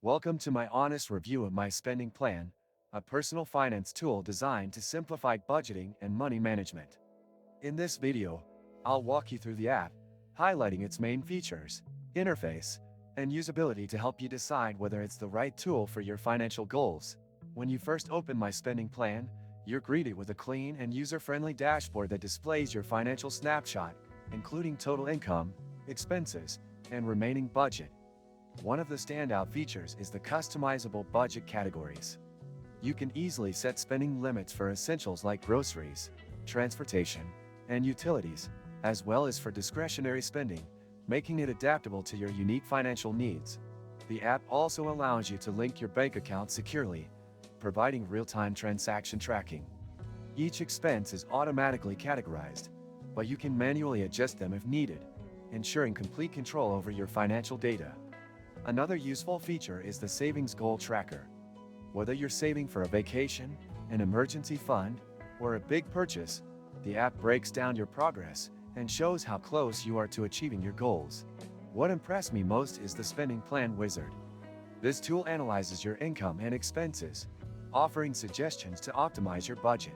Welcome to my honest review of my spending plan, a personal finance tool designed to simplify budgeting and money management. In this video, I'll walk you through the app, highlighting its main features, interface, and usability to help you decide whether it's the right tool for your financial goals. When you first open my spending plan, you're greeted with a clean and user-friendly dashboard that displays your financial snapshot, including total income, expenses, and remaining budget. One of the standout features is the customizable budget categories. You can easily set spending limits for essentials like groceries, transportation, and utilities, as well as for discretionary spending, making it adaptable to your unique financial needs. The app also allows you to link your bank account securely, providing real-time transaction tracking. Each expense is automatically categorized, but you can manually adjust them if needed, ensuring complete control over your financial data. Another useful feature is the Savings Goal Tracker. Whether you're saving for a vacation, an emergency fund, or a big purchase, the app breaks down your progress and shows how close you are to achieving your goals. What impressed me most is the Spending Plan Wizard. This tool analyzes your income and expenses, offering suggestions to optimize your budget.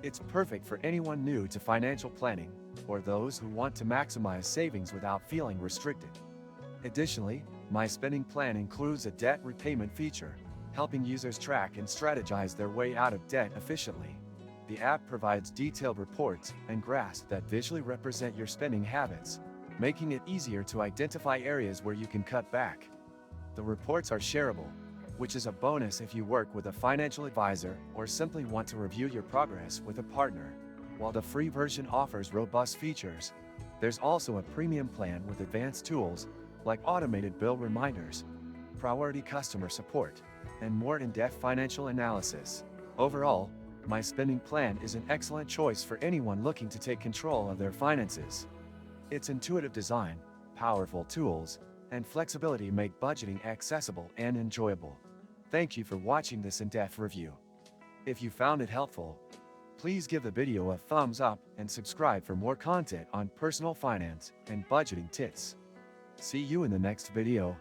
It's perfect for anyone new to financial planning or those who want to maximize savings without feeling restricted. Additionally, my spending plan includes a debt repayment feature, helping users track and strategize their way out of debt efficiently. The app provides detailed reports and graphs that visually represent your spending habits, making it easier to identify areas where you can cut back. The reports are shareable, which is a bonus if you work with a financial advisor or simply want to review your progress with a partner. While the free version offers robust features, there's also a premium plan with advanced tools like automated bill reminders, priority customer support, and more in-depth financial analysis. Overall, my spending plan is an excellent choice for anyone looking to take control of their finances. Its intuitive design, powerful tools, and flexibility make budgeting accessible and enjoyable. Thank you for watching this in-depth review. If you found it helpful, please give the video a thumbs up and subscribe for more content on personal finance and budgeting tips. See you in the next video.